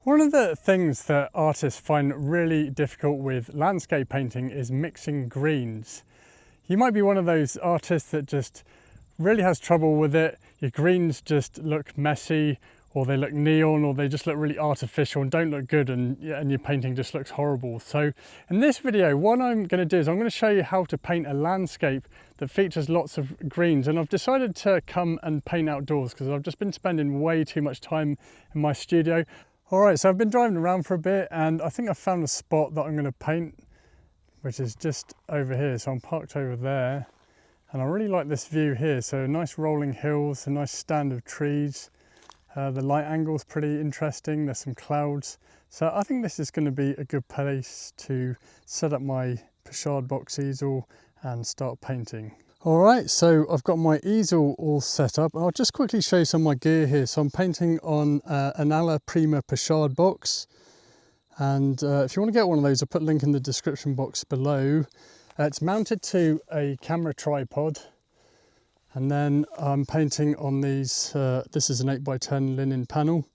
One of the things that artists find really difficult with landscape painting is mixing greens. You might be one of those artists that just really has trouble with it. Your greens just look messy, or they look neon, or they just look really artificial and don't look good, and your painting just looks horrible. So in this video, what I'm going to do is I'm going to show you how to paint a landscape that features lots of greens. And I've decided to come and paint outdoors because I've just been spending way too much time in my studio. Alright, so I've been driving around for a bit and I think I've found a spot that I'm going to paint, which is just over here. So I'm parked over there and I really like this view here. So nice rolling hills, a nice stand of trees. The light angle's pretty interesting, there's some clouds. So I think this is going to be a good place to set up my pochade box easel and start painting. Alright, so I've got my easel all set up. I'll just quickly show you some of my gear here. So I'm painting on an Alla Prima pochade box. And if you want to get one of those, I'll put a link in the description box below. It's mounted to a camera tripod. And then I'm painting on these, this is an 8x10 linen panel.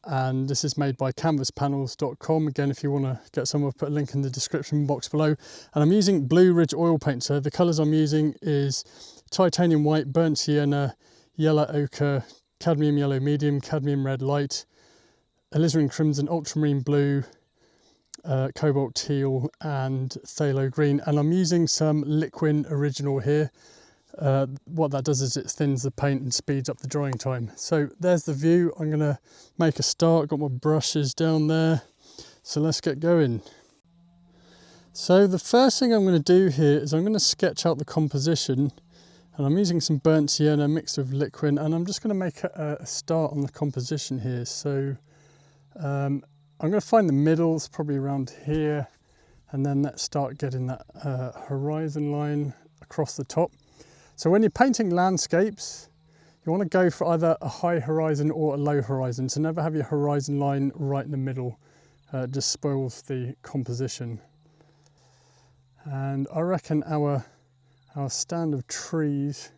And this is made by canvaspanels.com. Again, if you want to get some, I'll put a link in the description box below. And I'm using Blue Ridge oil paint. So the colours I'm using is titanium white, burnt sienna, yellow ochre, cadmium yellow medium, cadmium red light, alizarin crimson, ultramarine blue, cobalt teal and phthalo green. And I'm using some Liquin original here. What that does is it thins the paint and speeds up the drying time. So there's the view. I'm going to make a start. Got my brushes down there. So let's get going. So the first thing I'm going to do here is I'm going to sketch out the composition. And I'm using some burnt sienna mixed with Liquin. And I'm just going to make a start on the composition here. So I'm going to find the middle. It's probably around here. And then let's start getting that horizon line across the top. So when you're painting landscapes, you want to go for either a high horizon or a low horizon. So never have your horizon line right in the middle. It just spoils the composition. And I reckon our stand of trees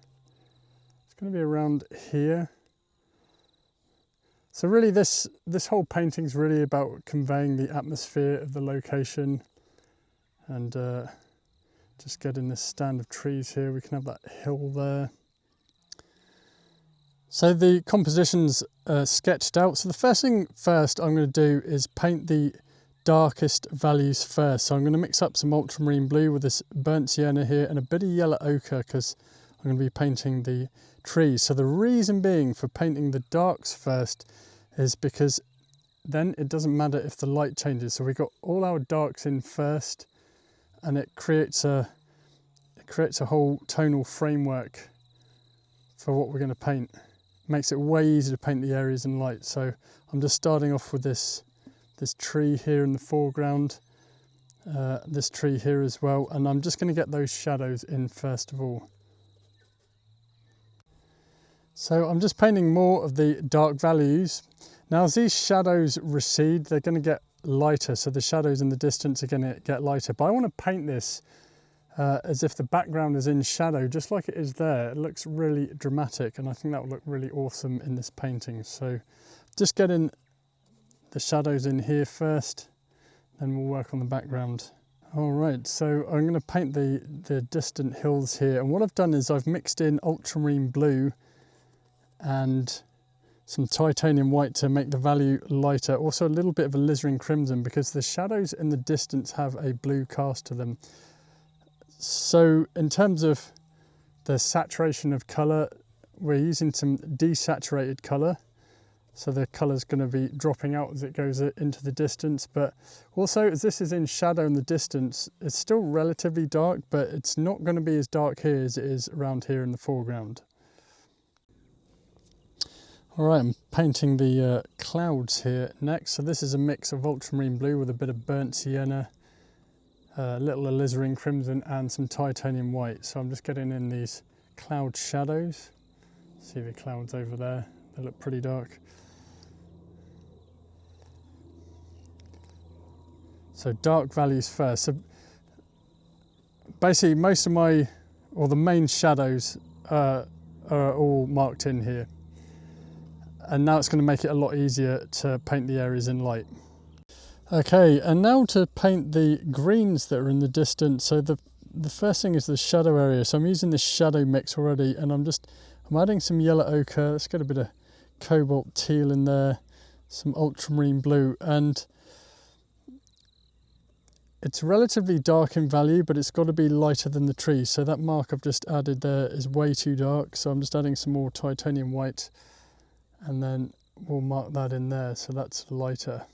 is going to be around here. So really this whole painting is really about conveying the atmosphere of the location. And just getting this stand of trees here, we can have that hill there. So the composition's sketched out. So the first thing I'm going to do is paint the darkest values first. So I'm going to mix up some ultramarine blue with this burnt sienna here and a bit of yellow ochre because I'm going to be painting the trees. So the reason being for painting the darks first is because then it doesn't matter if the light changes. So we've got all our darks in first, and it creates a whole tonal framework for what we're going to paint. Makes it way easier to paint the areas in light. So I'm just starting off with this tree here in the foreground, this tree here as well, and I'm just going to get those shadows in first of all. So I'm just painting more of the dark values. Now as these shadows recede, they're going to get lighter, so the shadows in the distance are going to get lighter. But I want to paint this as if the background is in shadow, just like it is there. It looks really dramatic, and I think that would look really awesome in this painting. So just getting the shadows in here first, then we'll work on the background. All right, so I'm going to paint the distant hills here, and what I've done is I've mixed in ultramarine blue and some titanium white to make the value lighter. Also a little bit of alizarin crimson because the shadows in the distance have a blue cast to them. So in terms of the saturation of colour, we're using some desaturated colour. So the colour's going to be dropping out as it goes into the distance. But also as this is in shadow in the distance, it's still relatively dark, but it's not going to be as dark here as it is around here in the foreground. All right, I'm painting the clouds here next. So this is a mix of ultramarine blue with a bit of burnt sienna, a little alizarin crimson and some titanium white. So I'm just getting in these cloud shadows. See the clouds over there, they look pretty dark. So dark values first. So basically most of the main shadows are all marked in here. And now it's going to make it a lot easier to paint the areas in light. Okay, and now to paint the greens that are in the distance. So the first thing is the shadow area. So I'm using this shadow mix already, and I'm adding some yellow ochre. Let's get a bit of cobalt teal in there, some ultramarine blue, and it's relatively dark in value, but it's got to be lighter than the trees. So that mark I've just added there is way too dark. So I'm just adding some more titanium white, and then we'll mark that in there. So that's lighter.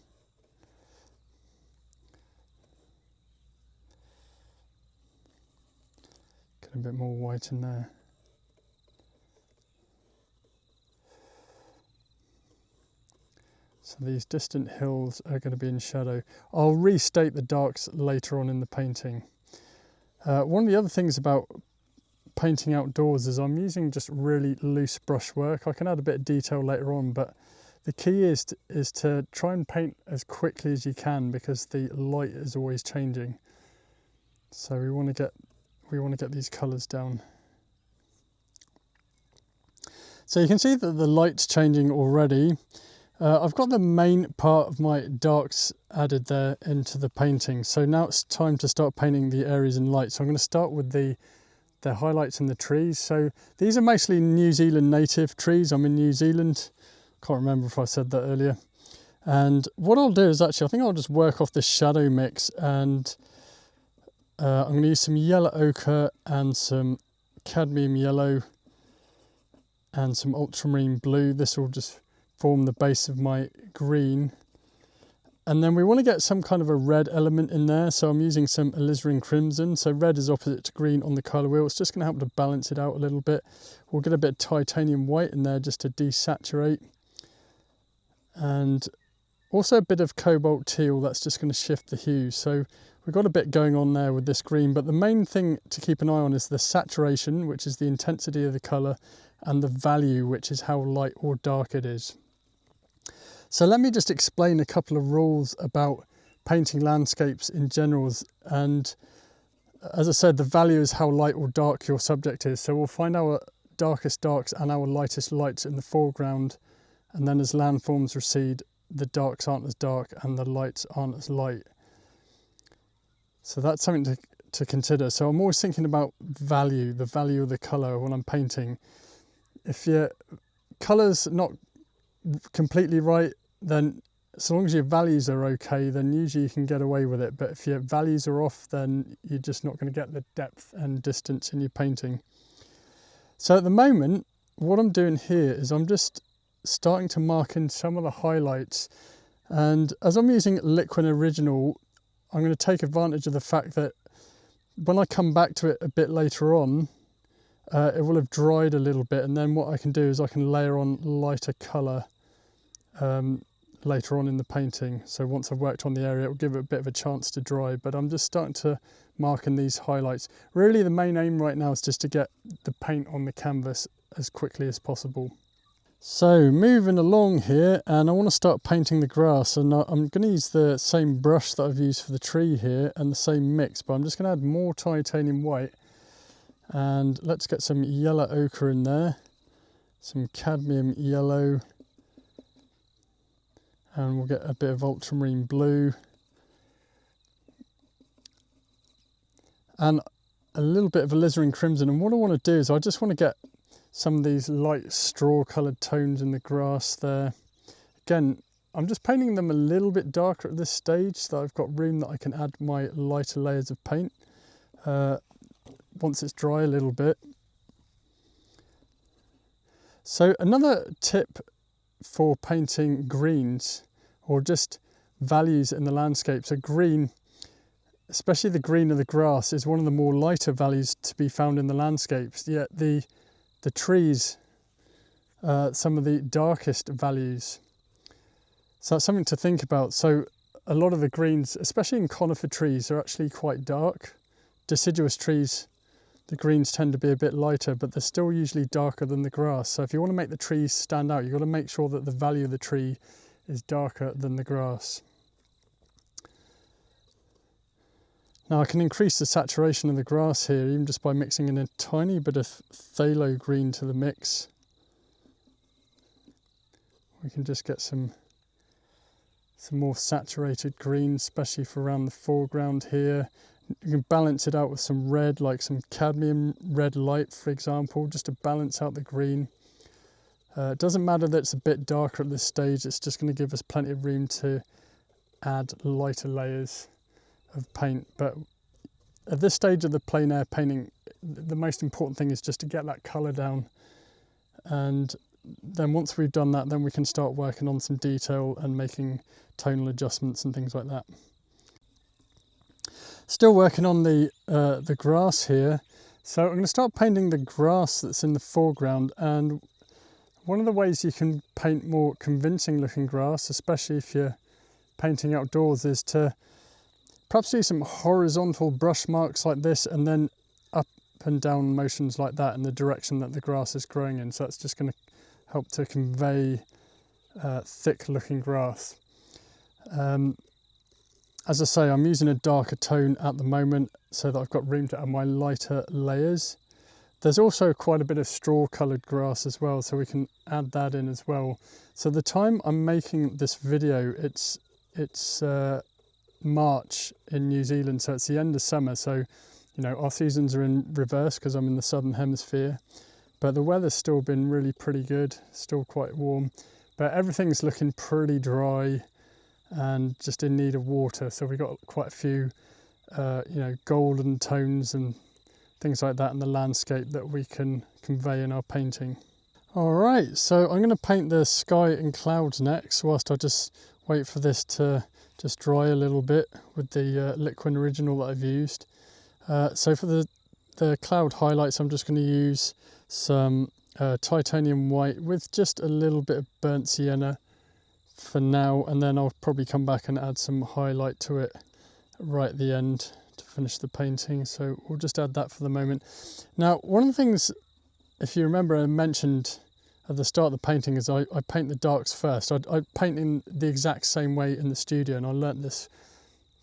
Get a bit more white in there. So these distant hills are going to be in shadow. I'll restate the darks later on in the painting. One of the other things about painting outdoors is I'm using just really loose brushwork. I can add a bit of detail later on, but the key is to try and paint as quickly as you can, because the light is always changing. So we want to get these colours down. So you can see that the light's changing already. I've got the main part of my darks added there into the painting. So now it's time to start painting the areas in light. So I'm going to start with the highlights in the trees. So these are mostly New Zealand native trees. I'm in New Zealand. Can't remember if I said that earlier. And what I'll do is I think I'll just work off this shadow mix, and I'm going to use some yellow ochre and some cadmium yellow and some ultramarine blue. This will just form the base of my green. And then we want to get some kind of a red element in there. So I'm using some alizarin crimson. So red is opposite to green on the colour wheel. It's just going to help to balance it out a little bit. We'll get a bit of titanium white in there just to desaturate. And also a bit of cobalt teal. That's just going to shift the hue. So we've got a bit going on there with this green. But the main thing to keep an eye on is the saturation, which is the intensity of the colour, and the value, which is how light or dark it is. So let me just explain a couple of rules about painting landscapes in general. And as I said, the value is how light or dark your subject is. So we'll find our darkest darks and our lightest lights in the foreground. And then as landforms recede, the darks aren't as dark and the lights aren't as light. So that's something to consider. So I'm always thinking about value, the value of the colour when I'm painting. If your colour's not completely right, then as long as your values are okay, then usually you can get away with it. But if your values are off, then you're just not going to get the depth and distance in your painting. So at the moment, what I'm doing here is I'm just starting to mark in some of the highlights. And as I'm using Liquid Original, I'm going to take advantage of the fact that when I come back to it a bit later on, it will have dried a little bit, and then what I can do is I can layer on lighter colour later on in the painting. So once I've worked on the area, it will give it a bit of a chance to dry, but I'm just starting to mark in these highlights. Really the main aim right now is just to get the paint on the canvas as quickly as possible. So moving along here, and I want to start painting the grass, and I'm going to use the same brush that I've used for the tree here and the same mix, but I'm just going to add more titanium white. And let's get some yellow ochre in there, some cadmium yellow, and we'll get a bit of ultramarine blue, and a little bit of alizarin crimson. And what I want to do is I just want to get some of these light straw coloured tones in the grass there. Again, I'm just painting them a little bit darker at this stage so that I've got room that I can add my lighter layers of paint once it's dry a little bit. So another tip for painting greens, or just values in the landscape. So green, especially the green of the grass, is one of the more lighter values to be found in the landscapes, yet the trees, some of the darkest values. So that's something to think about. So a lot of the greens, especially in conifer trees, are actually quite dark. Deciduous trees, the greens tend to be a bit lighter, but they're still usually darker than the grass. So if you want to make the trees stand out, you've got to make sure that the value of the tree is darker than the grass. Now I can increase the saturation of the grass here even just by mixing in a tiny bit of phthalo green to the mix. we can just get some more saturated greens, especially for around the foreground here. You can balance it out with some red, like some cadmium red light, for example, just to balance out the green. It doesn't matter that it's a bit darker at this stage, it's just going to give us plenty of room to add lighter layers of paint. But at this stage of the plein air painting, the most important thing is just to get that colour down. And then once we've done that, then we can start working on some detail and making tonal adjustments and things like that. Still working on the grass here. So I'm going to start painting the grass that's in the foreground, and one of the ways you can paint more convincing looking grass, especially if you're painting outdoors, is to perhaps do some horizontal brush marks like this and then up and down motions like that in the direction that the grass is growing in. So that's just going to help to convey thick looking grass. As I say, I'm using a darker tone at the moment so that I've got room to add my lighter layers. There's also quite a bit of straw coloured grass as well, so we can add that in as well. So the time I'm making this video, it's March in New Zealand, so it's the end of summer. So, you know, our seasons are in reverse because I'm in the southern hemisphere, but the weather's still been really pretty good, still quite warm, but everything's looking pretty dry and just in need of water. So we've got quite a few, you know, golden tones and things like that in the landscape that we can convey in our painting. All right, so I'm going to paint the sky and clouds next, whilst I just wait for this to just dry a little bit with the liquid original that I've used. So for the cloud highlights, I'm just going to use some titanium white with just a little bit of burnt sienna for now, and then I'll probably come back and add some highlight to it right at the end to finish the painting. So we'll just add that for the moment. Now, one of the things, if you remember, I mentioned at the start of the painting is I paint the darks first. I paint in the exact same way in the studio, and I learnt this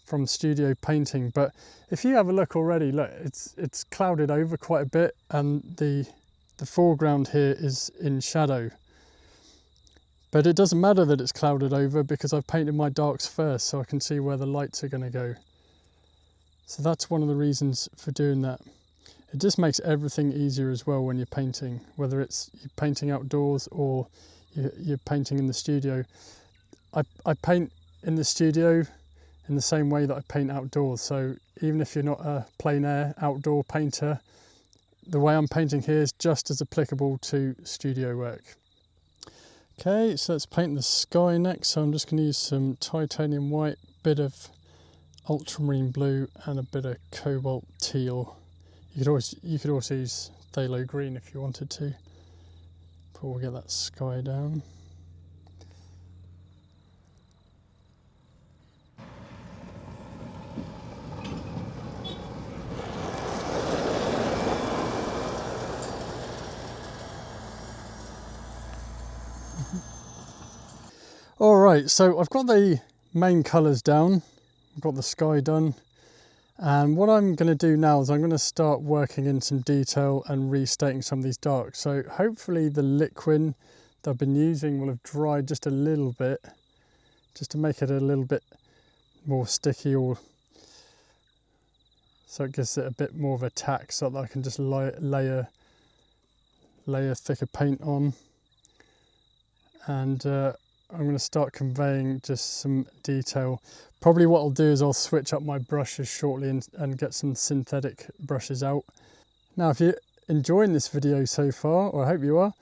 from studio painting. But if you have a look already, look, it's clouded over quite a bit, and the foreground here is in shadow. But it doesn't matter that it's clouded over because I've painted my darks first, so I can see where the lights are going to go. So that's one of the reasons for doing that. It just makes everything easier as well when you're painting, whether it's you're painting outdoors or you're painting in the studio. I paint in the studio in the same way that I paint outdoors. So even if you're not a plein air outdoor painter, the way I'm painting here is just as applicable to studio work. Okay, so let's paint the sky next. So I'm just going to use some titanium white, bit of ultramarine blue and a bit of cobalt teal. You could also use phthalo green if you wanted to, but we'll get that sky down. All right, so I've got the main colours down, I've got the sky done, and what I'm going to do now is I'm going to start working in some detail and restating some of these darks. So hopefully the liquid that I've been using will have dried just a little bit, just to make it a little bit more sticky, or so it gives it a bit more of a tack, so that I can just layer thicker paint on. And I'm going to start conveying just some detail. Probably what I'll do is I'll switch up my brushes shortly and get some synthetic brushes out. Now, if you're enjoying this video so far, or I hope you are,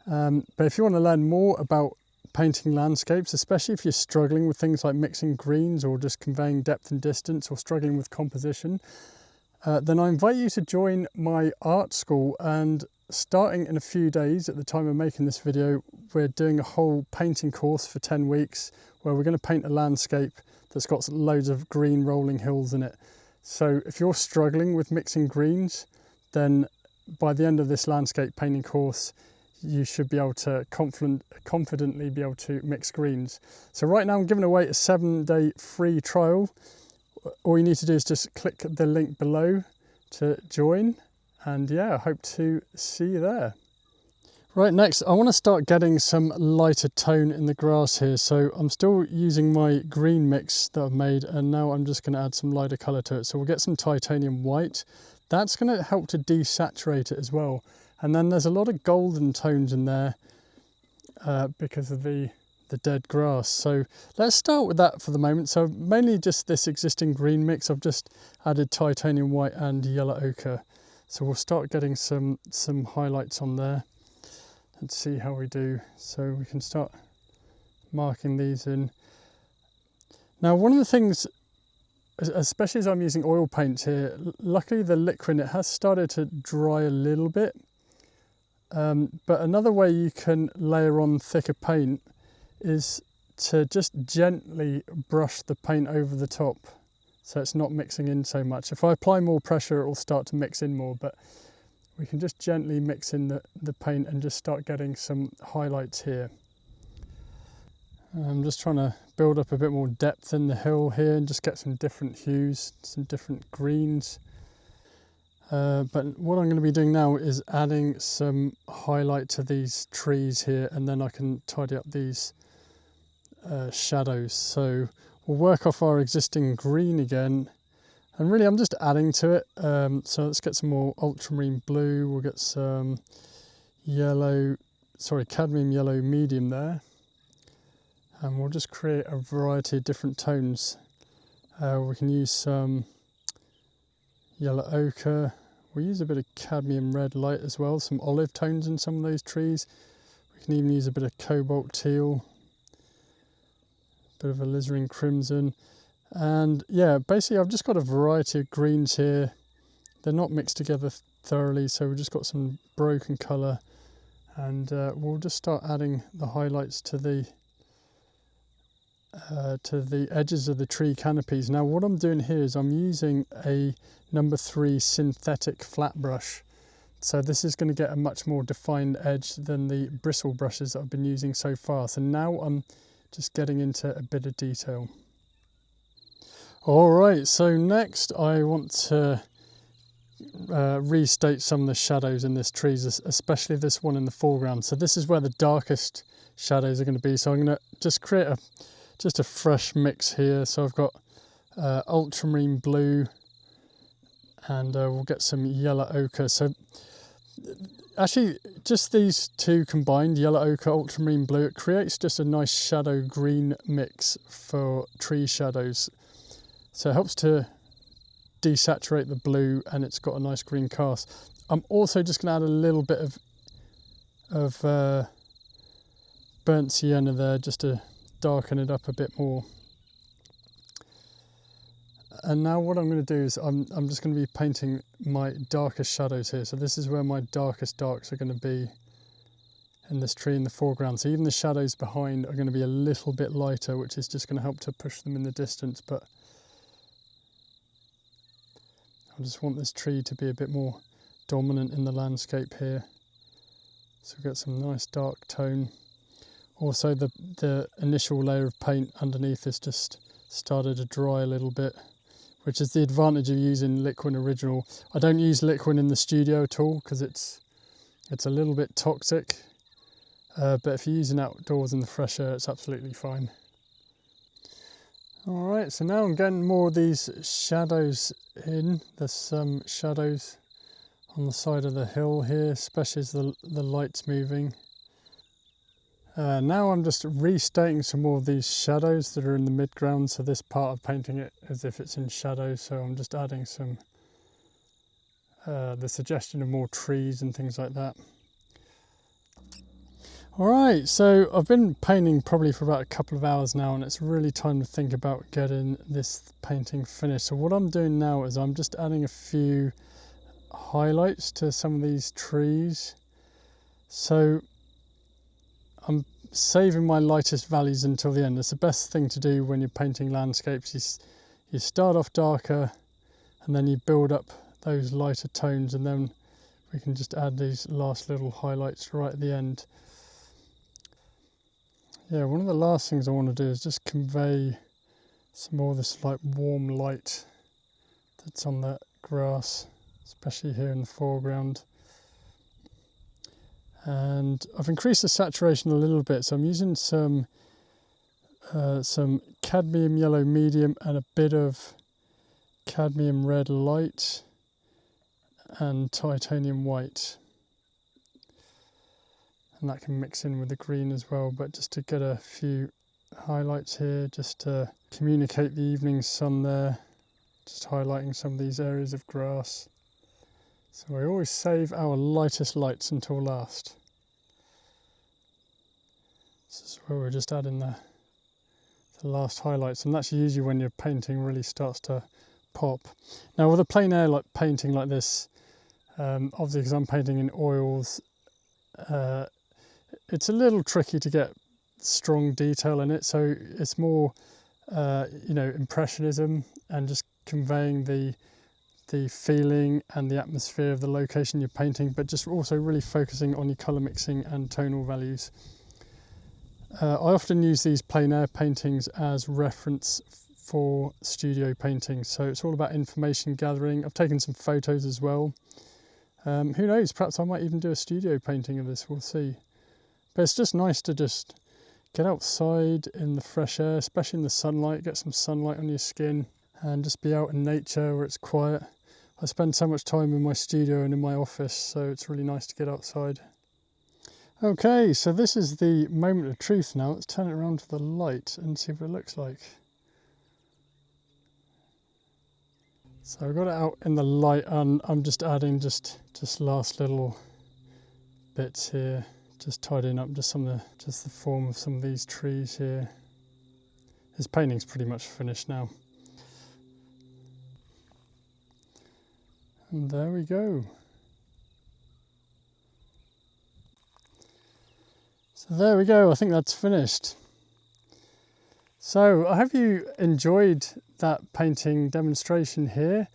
but if you want to learn more about painting landscapes, especially if you're struggling with things like mixing greens or just conveying depth and distance, or struggling with composition, then I invite you to join my art school. And starting in a few days, at the time of making this video, we're doing a whole painting course for 10 weeks where we're going to paint a landscape that's got loads of green rolling hills in it. So if you're struggling with mixing greens, then by the end of this landscape painting course, you should be able to confidently be able to mix greens. So right now I'm giving away a 7-day free trial. All you need to do is just click the link below to join. And yeah, I hope to see you there. Right, next I want to start getting some lighter tone in the grass here. So I'm still using my green mix that I've made, and now I'm just going to add some lighter colour to it. So we'll get some titanium white. That's going to help to desaturate it as well. And then there's a lot of golden tones in there because of the dead grass. So let's start with that for the moment. So mainly just this existing green mix. I've just added titanium white and yellow ochre. So we'll start getting some highlights on there. Let's see how we do. So we can start marking these in. Now, one of the things, especially as I'm using oil paints here, luckily the liquid, it has started to dry a little bit. But another way you can layer on thicker paint is to just gently brush the paint over the top, so it's not mixing in so much. If I apply more pressure, it will start to mix in more, but we can just gently mix in the paint and just start getting some highlights here. I'm just trying to build up a bit more depth in the hill here and just get some different hues, some different greens. But what I'm going to be doing now is adding some highlight to these trees here, and then I can tidy up these shadows. So we'll work off our existing green again. And really, I'm just adding to it. So let's get some more ultramarine blue. We'll get some cadmium yellow medium there. And we'll just create a variety of different tones. We can use some yellow ochre. We'll use a bit of cadmium red light as well, some olive tones in some of those trees. We can even use a bit of cobalt teal, a bit of alizarin crimson. And yeah, basically I've just got a variety of greens here. They're not mixed together thoroughly, so we've just got some broken colour, and we'll just start adding the highlights to the edges of the tree canopies. Now what I'm doing here is I'm using a number 3 synthetic flat brush. So this is going to get a much more defined edge than the bristle brushes that I've been using so far. So now I'm just getting into a bit of detail. Alright, so next I want to restate some of the shadows in this tree, especially this one in the foreground. So this is where the darkest shadows are going to be. So I'm going to just create a fresh mix here. So I've got ultramarine blue, and we'll get some yellow ochre. So actually just these two combined, yellow ochre, ultramarine blue, it creates just a nice shadow green mix for tree shadows. So it helps to desaturate the blue, and it's got a nice green cast. I'm also just going to add a little bit of burnt sienna there, just to darken it up a bit more. And now what I'm going to do is I'm just going to be painting my darkest shadows here. So this is where my darkest darks are going to be in this tree in the foreground. So even the shadows behind are going to be a little bit lighter, which is just going to help to push them in the distance. But I just want this tree to be a bit more dominant in the landscape here. So we've got some nice dark tone. Also the initial layer of paint underneath has just started to dry a little bit, which is the advantage of using Liquin Original. I don't use Liquin in the studio at all because it's a little bit toxic. But if you're using outdoors in the fresh air, it's absolutely fine. Alright, so now I'm getting more of these shadows in. There's some shadows on the side of the hill here, especially as the light's moving. Now I'm just restating some more of these shadows that are in the midground, so this part of painting it as if it's in shadow, so I'm just adding some the suggestion of more trees and things like that. Alright, so I've been painting probably for about a couple of hours now, and it's really time to think about getting this painting finished. So what I'm doing now is I'm just adding a few highlights to some of these trees. So I'm saving my lightest values until the end. It's the best thing to do when you're painting landscapes. You start off darker and then you build up those lighter tones, and then we can just add these last little highlights right at the end. Yeah, one of the last things I want to do is just convey some more of this like warm light that's on that grass, especially here in the foreground. And I've increased the saturation a little bit, so I'm using some cadmium yellow medium and a bit of cadmium red light and titanium white, and that can mix in with the green as well, but just to get a few highlights here, just to communicate the evening sun there, just highlighting some of these areas of grass. So we always save our lightest lights until last. This is where we're just adding the last highlights, and that's usually when your painting really starts to pop. Now with a plein air painting like this, obviously because I'm painting in oils, it's a little tricky to get strong detail in it, so it's more impressionism and just conveying the feeling and the atmosphere of the location you're painting, but just also really focusing on your colour mixing and tonal values. I often use these plein air paintings as reference for studio painting, so it's all about information gathering. I've taken some photos as well. Who knows, perhaps I might even do a studio painting of this, we'll see. But it's just nice to just get outside in the fresh air, especially in the sunlight, get some sunlight on your skin and just be out in nature where it's quiet. I spend so much time in my studio and in my office, so it's really nice to get outside. Okay, so this is the moment of truth now. Let's turn it around to the light and see what it looks like. So I've got it out in the light and I'm just adding just last little bits here, just tidying up just the form of some of these trees here. This painting's pretty much finished now. And there we go. So there we go, I think that's finished. So I hope you enjoyed that painting demonstration here.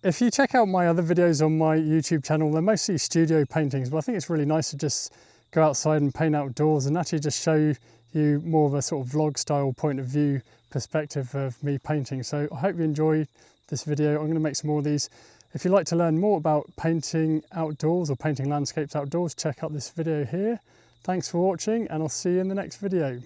If you check out my other videos on my YouTube channel, they're mostly studio paintings, but I think it's really nice to just go outside and paint outdoors and actually just show you more of a sort of vlog style point of view perspective of me painting. So I hope you enjoyed this video. I'm going to make some more of these. If you'd like to learn more about painting outdoors or painting landscapes outdoors, check out this video here. Thanks for watching, and I'll see you in the next video.